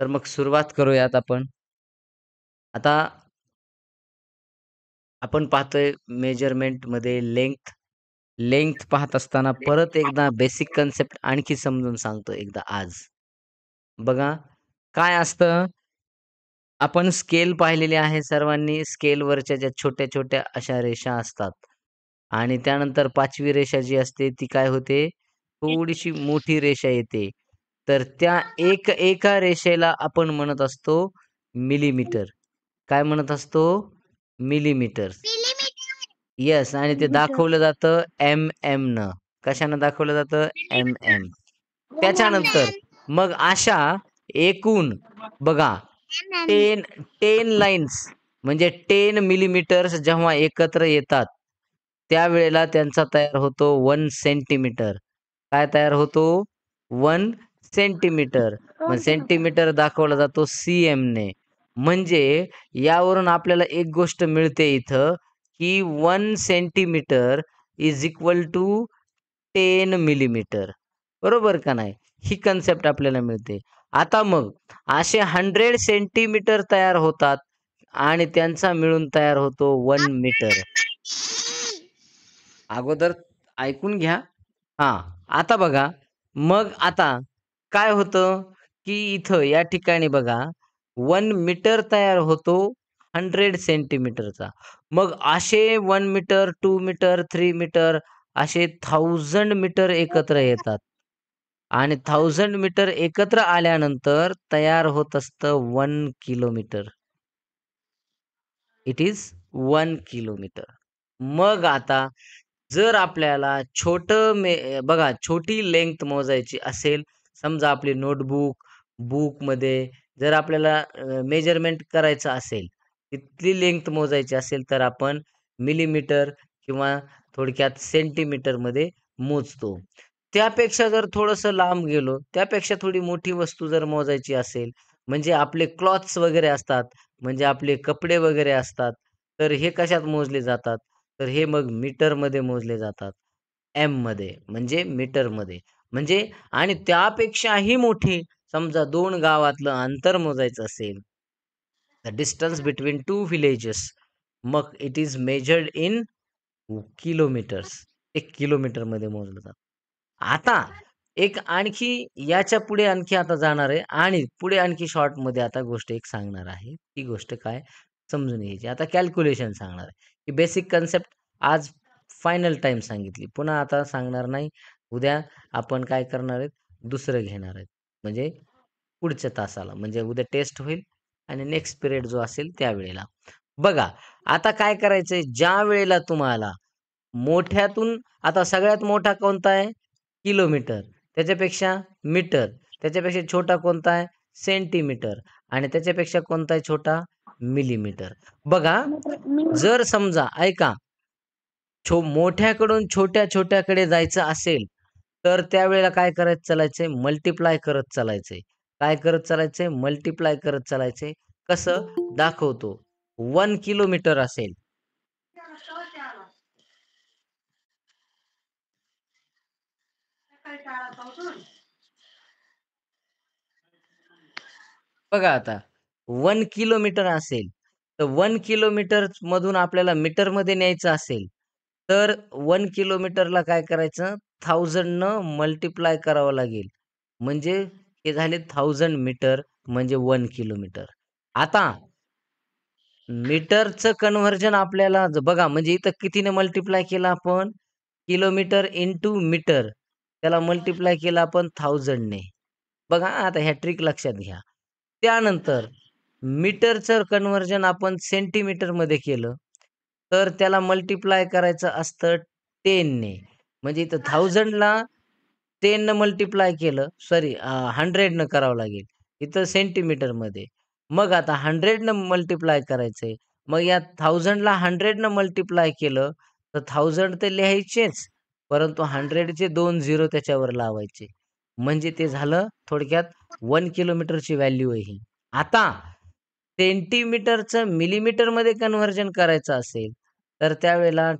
तर मग सुरुवात करूयात आपण. आता आपण पाहतोय मेजरमेंटमध्ये लेंग्थ पाहत असताना परत एकदा बेसिक कन्सेप्ट आणखी समजून सांगतो एकदा आज. बघा काय असतं, आपण स्केल पाहिलेली आहे सर्वांनी. स्केलवरच्या ज्या छोट्या-छोट्या अशा रेषा असतात आणि त्यानंतर 5वी रेषा जी असते ती काय होते, थोडीशी मोठी रेषा येते. तर त्या एका रेषेला आपण म्हणत असतो मिलीमीटर. काय म्हणत असतो? मिलीमीटर. येस आणि ते दाखवलं जातं एम-एमनं. कशानं दाखवलं जातं? एम-एम. त्याच्यानंतर मग अशा एकूण बघा 10 लाईन्स म्हणजे 10 मिलीमीटर्स जेव्हा एकत्र येतात, त्यावेळेला त्यांचा तयार होतो 1 सेंटीमीटर. काय तयार होतो? 1 सेंटीमीटर. मग सेंटीमीटर दाखवला जातो सीएमने. म्हणजे यावरून आपल्याला एक गोष्ट मिळते इथं, की 1 centimetre is equal to 10 millimetre. बरोबर का नाही? ही कन्सेप्ट आपल्याला मिळते. आता मग असे 100 सेंटीमीटर तयार होतात आणि त्यांचा मिळून तयार होतो 1 मीटर. अगोदर ऐकून घ्या. हां, आता बघा, मग आता काय होतं, की इथं या ठिकाणी बघा 1 मीटर तयार होतो 100 सेंटीमीटरचा. मग असे 1 मीटर, 2 मीटर, 3 मीटर असे 1000 मीटर एकत्र येतात आणि 1000 मीटर एकत्र आल्यानंतर तयार होत असतं 1 किलोमीटर. It is 1 kilometre. मग आता जर आपल्याला बघा छोटी लेंग्थ मोजायची असेल, समजा आपली बुकमध्ये जर आपल्याला मेजरमेंट करायचं असेल, तिथली लेंग्थ मोजायची असेल, तर आपण मिलीमीटर किंवा थोडक्यात सेंटीमीटरमध्ये मोजतो. त्यापेक्षा जर थोडंसं लांब गेलो, त्यापेक्षा थोडी मोठी वस्तू जर मोजायची असेल, म्हणजे आपले क्लॉथ्स वगैरे असतात, म्हणजे आपले कपडे वगैरे असतात, तर हे कशात मोजले जातात? तर हे मग मीटरमध्ये मोजले जातात. एममध्ये म्हणजे मीटरमध्ये. म्हणजे आणि त्यापेक्षाही मोठी समजा 2 गावातलं अंतर मोजायचं असेल, द डिस्टन्स बिटवीन 2 विलेजेस, मग it is measured in kilometres. 1 किलोमीटरमध्ये मोजलं जातं. आता एक आणखी याच्या पुढे आणखी आता जाणार आहे आणि पुढे आणखी शॉर्टमध्ये आता गोष्ट एक सांगणार आहे. ती गोष्ट काय समजून घ्यायची. आता कॅल्क्युलेशन सांगणार आहे. ही बेसिक कन्सेप्ट आज फायनल टाईम सांगितली. पुन्हा आता सांगणार नाही. उद्या आपण काय करणार आहेत, दुसरं घेणार आहेत. म्हणजे पुढच्या तासाला. म्हणजे उद्या टेस्ट होईल आणि नेक्स्ट पिरियड जो असेल त्यावेळेला. बघा, आता काय करायचंय, ज्यावेळेला तुम्हाला मोठ्यातून आता सगळ्यात मोठा कोणता आहे? किलोमीटर. त्याच्यापेक्षा मीटर. त्याच्यापेक्षा छोटा कोणता आहे? सेंटीमीटर. आणि त्याच्यापेक्षा कोणता आहे छोटा? मिलीमीटर. बघा, जर समजा ऐका, मोठ्याकडून छोट्याकडे जायचं असेल, तर त्यावेळेला काय करत चालायचंय? मल्टिप्लाय करत चालायचंय. काय करत चालायचंय? मल्टिप्लाय करत चालायचंय. कसं? दाखवतो. 1 किलोमीटर असेल. बघा आता 1 किलोमीटर असेल, तर 1 किलोमीटर मधून आपल्याला मीटरमध्ये न्यायचं असेल, तर 1 किलोमीटरला काय करायचं? 1000 न मल्टिप्लाय करावं लागेल. म्हणजे हे झाले 1000 मीटर म्हणजे 1 किलोमीटर. आता मीटरचं कन्व्हर्जन आपल्याला बघा म्हणजे इथं कितीने मल्टिप्लाय केलं आपण? Kilometre into metre. त्याला मल्टिप्लाय केलं आपण 1000 ने. बघा आता ह्या ट्रिक लक्षात घ्या. त्यानंतर मीटरचं कन्व्हर्जन आपण सेंटीमीटरमध्ये केलं, तर त्याला मल्टिप्लाय करायचं असतं 10 ने. म्हणजे इथं 1000ला 10 न मल्टिप्लाय केलं, सॉरी 100 न करावं लागेल. इथं सेंटीमीटरमध्ये. मग आता 100 न मल्टिप्लाय करायचंय. मग या 1000ला 100 न मल्टिप्लाय केलं, तर 1000 तर लिहायचेच, परंतु 100चे 2 झिरो त्याच्यावर लावायचे. म्हणजे ते झालं थोडक्यात 1 किलोमीटरची व्हॅल्यू आहे ही. आता सेंटीमीटरचं मिलीमीटरमध्ये कन्व्हर्जन करायचं असेल, तर त्यावेळेला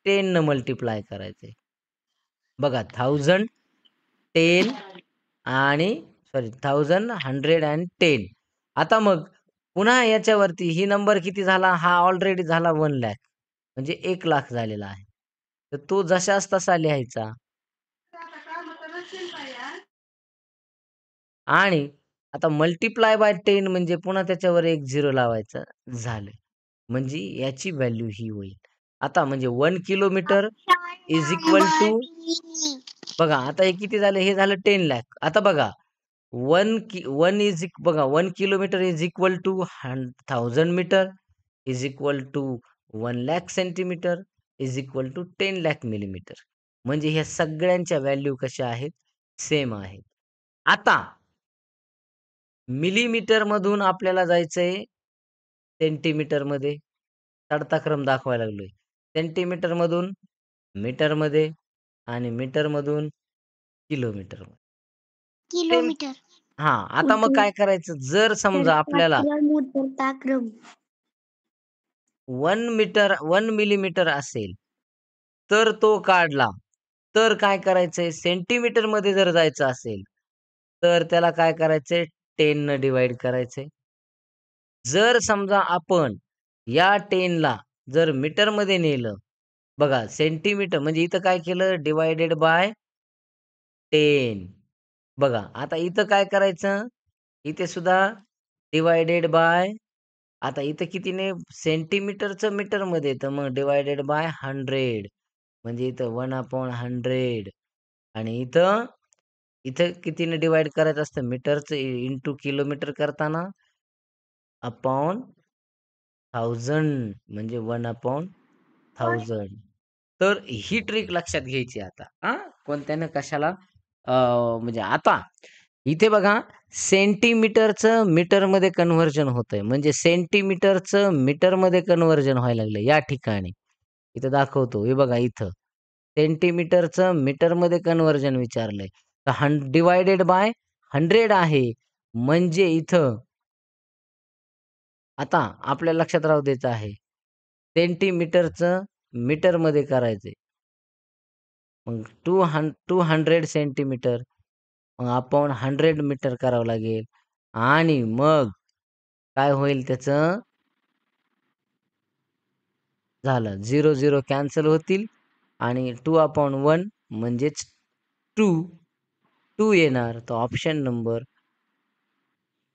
10 न मल्टिप्लाय करायचंय. बघा 1000, 10 आणि सॉरी 1110. आता मग पुन्हा याच्यावरती ही नंबर किती झाला? हा ऑलरेडी झाला 1,00,000 म्हणजे 1,00,000 झालेला आहे. तर तो जशास तसा लिहायचा. आणि आता मल्टिप्लाय बाय 10 म्हणजे पुन्हा त्याच्यावर एक 0 लावायचं. झालं. म्हणजे याची व्हॅल्यू ही होईल. आता म्हणजे 1 किलोमीटर इज इक्वल टू बघा आता हे किती झालं? हे झालं 10,00,000. आता बघा 1 kilometre is equal to 1000 metre is equal to 1,00,000 centimetre is equal to 10,00,000 millimetre. म्हणजे ह्या सगळ्यांच्या व्हॅल्यू कशा आहेत? सेम आहेत. आता मिलीमीटरमधून आपल्याला जायचंय सेंटीमीटरमध्ये. चढता क्रम दाखवायला लागलोय. सेंटीमीटरमधून मीटरमध्ये आणि मीटरमधून किलोमीटरमध्ये. सेम किलोमीटर हां, आता मग काय करायचं? जर समजा आपल्याला उतरता क्रम 1 मिलीमीटर असेल, तर तो काढला. तर काय करायचंय? सेंटीमीटरमध्ये जर जायचं असेल, तर त्याला काय करायचंय? 10 न डिव्हाईड करायचंय. जर समजा आपण या 10 ला जर मीटरमध्ये नेलं, बघा सेंटीमीटर म्हणजे इथं काय केलं? Divided by 10. बघा आता इथं काय करायचं? इथे सुद्धा डिव्हायडेड बाय आता इथं कितीने सेंटीमीटरचं मीटरमध्ये तर मग डिव्हायडेड बाय 100 म्हणजे इथं 1/100 आणि इथं इथं कितीने डिव्हाईड करायचं असतं मीटरचं इंटू किलोमीटर करताना अपॉन 1000 म्हणजे 1/1000. तर ही ट्रिक लक्षात घ्यायची आता. हां, कोणत्यानं कशाला म्हणजे आता इथे बघा सेंटीमीटरचं मीटरमध्ये कन्व्हर्जन होतंय. म्हणजे सेंटीमीटरचं मीटरमध्ये कन्व्हर्जन व्हायला लागलं या ठिकाणी. इथं दाखवतो. हे बघा इथं. सेंटीमीटरचं मीटरमध्ये कन्व्हर्जन विचारलंय. तर डिव्हायडेड बाय 100 आहे. म्हणजे इथं आता आपल्या लक्षात राहू द्यायचं आहे. सेंटीमीटरचं मीटरमध्ये करायचंय. मग 200 सेंटीमीटर मग अपॉन 100 मीटर करावं लागेल आणि मग काय होईल त्याचं? झालं 0 कॅन्सल होतील आणि 2/1 म्हणजेच 2 येणार. तर option number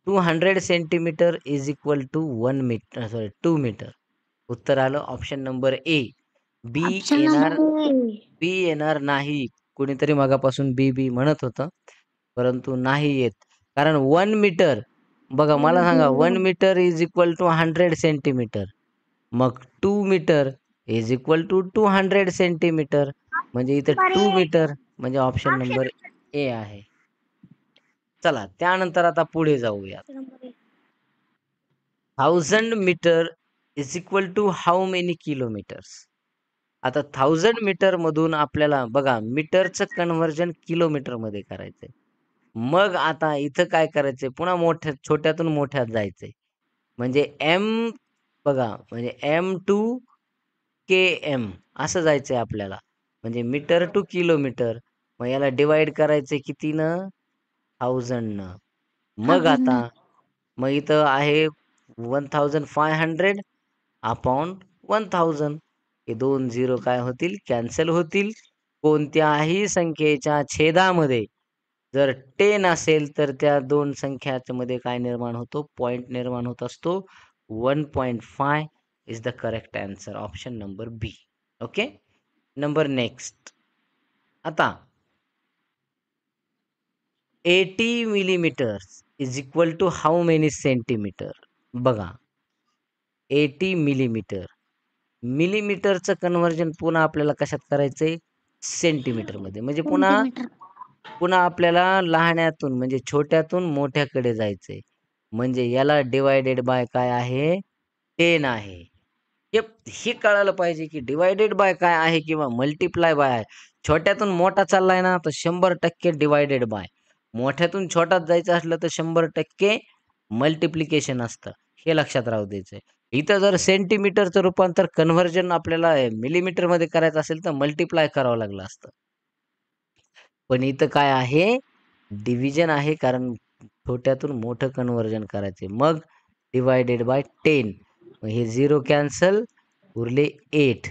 200 centimetre is equal to 1 metre sorry 2 metre. उत्तर आलं option number A. B option येणार नंबर बी येणार नाही. कुणीतरी मगापासून बी म्हणत होतं. परंतु नाही येत. कारण 1 मीटर बघा मला सांगा 1 metre is equal to 100 centimetre. मग 2 metre is equal to 200 centimetre. म्हणजे इथं 2 मीटर म्हणजे ऑप्शन नंबर ए आहे. चला त्यानंतर आता पुढे जाऊया. 1000 metre is equal to how many kilometres? आता 1000 मीटर मधून आपल्याला बघा मीटरचं कन्व्हर्जन किलोमीटरमध्ये करायचंय. मग आता इथं काय करायचंय? पुन्हा छोट्यातून मोठ्यात जायचंय. म्हणजे बघा म्हणजे एम टू के-एम असं जायचंय आपल्याला. म्हणजे मीटर टू किलोमीटर. मग याला डिव्हाईड करायचंय कितीनं? 1000 न. मग आता मग इथं आहे 1500 अपॉन 1000. हे 2 झिरो काय होतील? कॅन्सल होतील. कोणत्याही संख्येच्या छेदामध्ये जर 10 असेल तर त्या दोन संख्यामध्ये काय निर्माण होतो? पॉइंट निर्माण होत असतो. 1.5 is the correct answer. Option number B. Okay. Number next. आता 80 millimetre is equal to how many centimetre? बघा 80 मिलीमीटर. मिलीमीटरचं कन्व्हर्जन पुन्हा आपल्याला कशात करायचंय? सेंटीमीटरमध्ये. म्हणजे पुन्हा सेंटीमीटर पुन्हा आपल्याला लहान्यातून म्हणजे छोट्यातून मोठ्याकडे जायचंय. म्हणजे याला डिव्हायडेड बाय काय आहे? 10 आहे. हे हे कळायला पाहिजे की डिव्हायडेड बाय काय आहे किंवा मल्टिप्लाय बाय आहे. छोट्यातून मोठा चाललाय ना तर 100% डिव्हायडेड बाय. मोठ्यातून छोटात जायचं असलं तर 100% मल्टिप्लिकेशन असतं. हे लक्षात राहू द्यायचंय. इथं जर सेंटीमीटरचं रूपांतर कन्व्हर्जन आपल्याला मिलीमीटरमध्ये करायचं असेल तर मल्टिप्लाय करावं लागलं असतं. पण इथं काय आहे? डिव्हिजन आहे कारण छोट्यातून मोठं कन्व्हर्जन करायचे. मग डिवायडेड बाय 10. मग हे 0 कॅन्सल, उरले 8.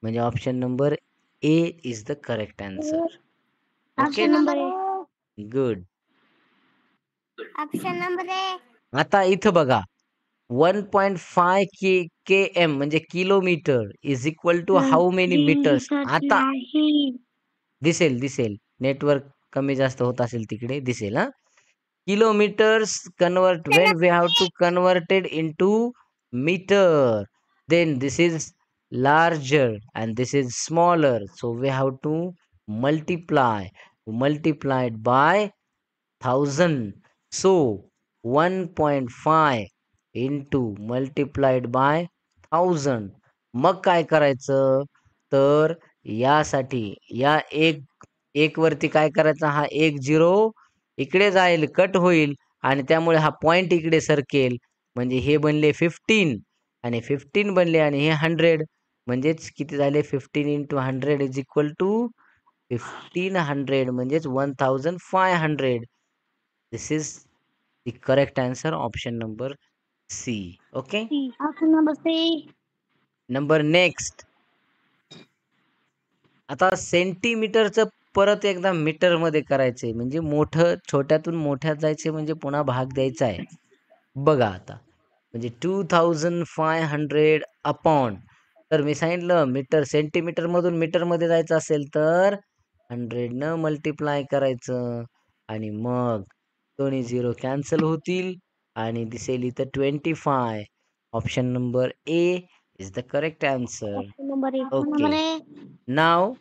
म्हणजे option number A is the correct answer. Okay, option number A. Good. Option number A. आता इथं बघा 1.5 km म्हणजे kilometre is equal to how many metres. आता दिसेल नेटवर्क कमी जास्त होत असेल तिकडे दिसेल हा. Kilometers convert when we have to converted into meter, then this is larger and this is smaller, so we have to multiplied by 1000. So 1.5 into multiplied by 1000. मग काय करायचं, तर यासाठी या एक वरती काय करायचं, हा 10 इकडे जाईल, कट होईल आणि त्यामुळे हा पॉइंट इकडे सरकेल. म्हणजे हे बनले 15 आणि 15 बनले आणि हे 100. म्हणजेच किती झाले, 15 into 100 इज इक्वल टू 1500 म्हणजेच 1500. This is the correct answer, option number C. Okay, option number C. Number next. आता सेंटीमीटरचं परत एकदा मीटर मध्ये करायचंय, म्हणजे मोठं छोट्यातून मोठ्यात जायचे म्हणजे पुन्हा भाग द्यायचा आहे. बघा आता, म्हणजे 2500 अपॉन, तर मी सांगितलं मीटर सेंटीमीटर मधून मीटर मध्ये जायचं असेल तर 100 न मल्टिप्लाय करायचं आणि मग दोन्ही 0 कॅन्सल होतील आणि दिसेल इथं 25. Option number A is the correct answer. Option number A. Okay, now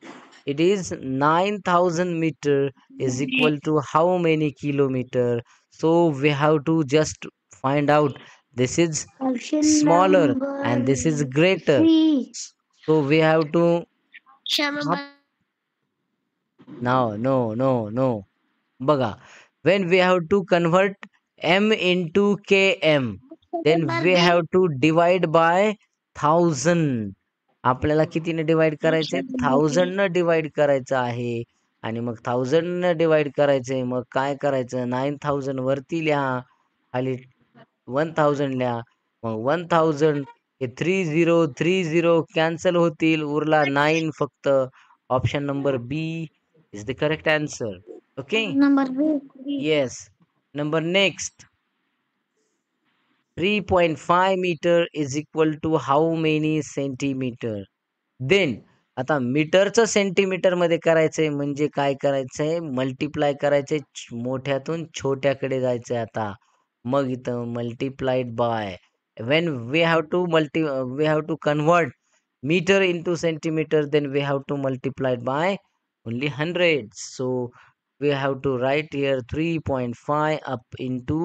it is 9000 meter is equal to how many kilometer? So we have to just find out, this is option smaller number and this is greater. C. So we have to option no. बघा, when we have to convert m into km, then we have to divide by 1000. आपल्याला कितीने divide करायचे, 1000 न divide करायचं आहे आणि मग 1000 न divide करायचंय. मग काय करायचं, 9000 वरती लिहा, खाली 1000 लिहा. मग 1000 हे 30 कॅन्सल होतील, उरला 9 फक्त. Option number B is the correct answer. Okay, number B. Yes. Number next. 3.5 meter is equal to how many centimeter? Then आता मीटरचं सेंटीमीटर मध्ये करायचंय म्हणजे काय करायचंय, मल्टिप्लाय करायचंय, मोठ्यातून छोट्याकडे जायचंय. आता मग इथं multiplied by, when we have to convert meter into centimeter, then we have to multiply it by only 100. So we have to write here 3.5 up into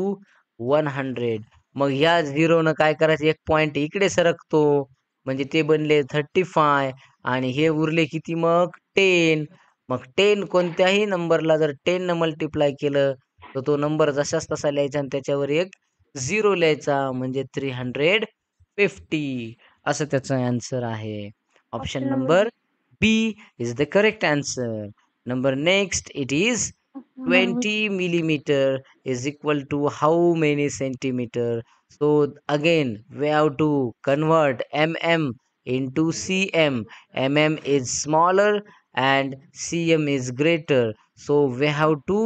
100. मग ह्या 0 न काय करायचं, एक पॉइंट इकडे सरकतो म्हणजे ते बनले 35 आणि हे उरले किती मग 10. मग 10 कोणत्याही नंबरला जर 10 न मल्टिप्लाय केलं तर तो नंबर जशाच तसा लिहायचा आणि त्याच्यावर एक 0 लिहायचा, म्हणजे 350 असं त्याचं आन्सर आहे. Option number B is the correct answer. Number next, it is 20 millimeter is equal to how many centimeter? So again we have to convert mm into cm. Mm is smaller and cm is greater, so we have to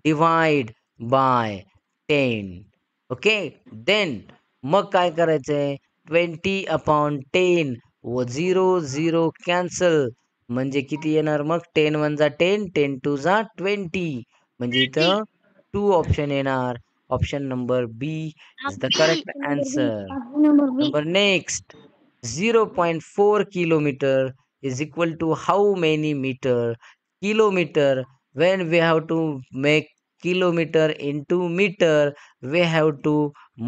divide by 10. Okay, then मग काय करायचंय, 20/10 व 0 cancel म्हणजे किती येणार, मग 10 1 जा 10, 10 2 जा 20. म्हणजे इथं 2 ऑप्शन येणार. Option number B is the correct answer. Number next, 0.4 kilometer is equal to how many meter? Kilometer, when we have to make kilometer into meter, we have to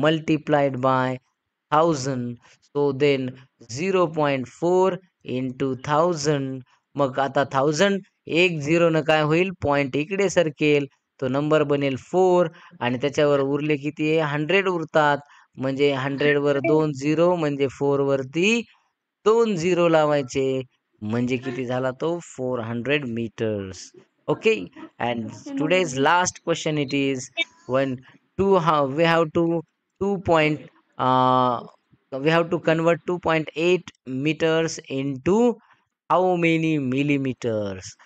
multiply it by 1000. So then 0.4 into 1000. मग आता 1000 एक 0 न काय होईल, point इकडे सरकेल, तो number बनेल 4 आणि त्याच्यावर उरले किती, 100 उरतात. म्हणजे 100 वर 2 0 म्हणजे 4 वरती 2 0 लावायचे, म्हणजे किती झाला तो 400 meters. Okay, and today's last question it is when two how we have to 2 point we have to convert 2.8 meters into how many millimeters.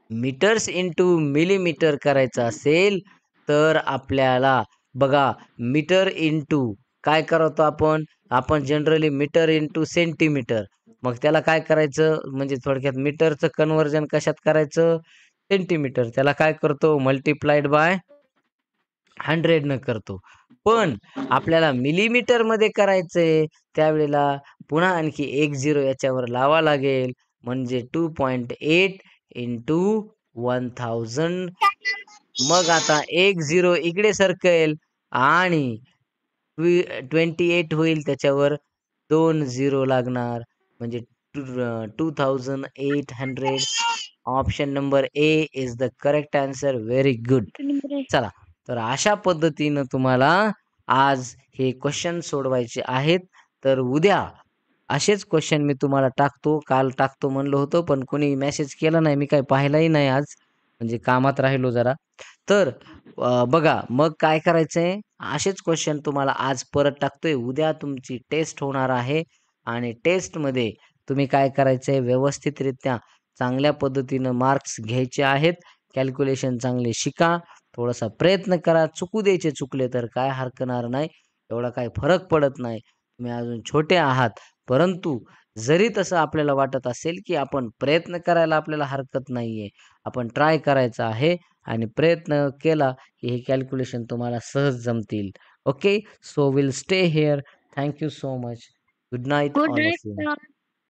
Metres into millimetre करायचं असेल तर आपल्याला बघा मीटर इंटू काय करतो आपण आपण जनरली मीटर इंटू सेंटीमीटर मग त्याला काय करायचं म्हणजे थोडक्यात मीटरचं कन्वर्जन कशात करायचं सेंटीमीटर त्याला काय करतो मल्टिप्लाइड बाय 100 न करतो पण आपल्याला मिलीमीटर मध्ये करायचंय त्यावेळेला पुन्हा आणखी एक झिरो याच्यावर लावा लागेल म्हणजे 2.8 इंटू 1000 मग आता एक झिरो इकडे सरकेल आणि 28 होईल त्याच्यावर 2 झिरो लागणार म्हणजे 2800 option number A is the correct answer very good चला तर अशा पद्धतीनं तुम्हाला आज हे क्वेश्चन सोडवायचे आहेत तर उद्या असेच क्वेश्चन मी तुम्हाला टाकतो काल टाकतो म्हणलं होतं पण कोणी मेसेज केला नाही मी काही पाहिलाही नाही आज म्हणजे कामात राहिलो जरा तर बघा मग काय करायचंय असेच क्वेश्चन तुम्हाला आज परत टाकतोय उद्या तुमची टेस्ट होणार आहे आणि टेस्टमध्ये तुम्ही काय करायचंय व्यवस्थितरित्या चांगल्या पद्धतीनं मार्क्स घ्यायचे आहेत कॅल्क्युलेशन चांगले शिका थोडासा प्रयत्न करा चुकू द्यायचे चुकले तर काय हरकणार नाही एवढा काय फरक पडत नाही तुम्ही अजून छोटे आहात परंतु जरी तसं आपल्याला वाटत असेल की आपण प्रयत्न करायला आपल्याला हरकत नाहीये आपण ट्राय करायचं आहे आणि प्रयत्न केला की हे कॅल्क्युलेशन तुम्हाला सहज जमतील okay so will stay here thank you so much good night good all of night you sir.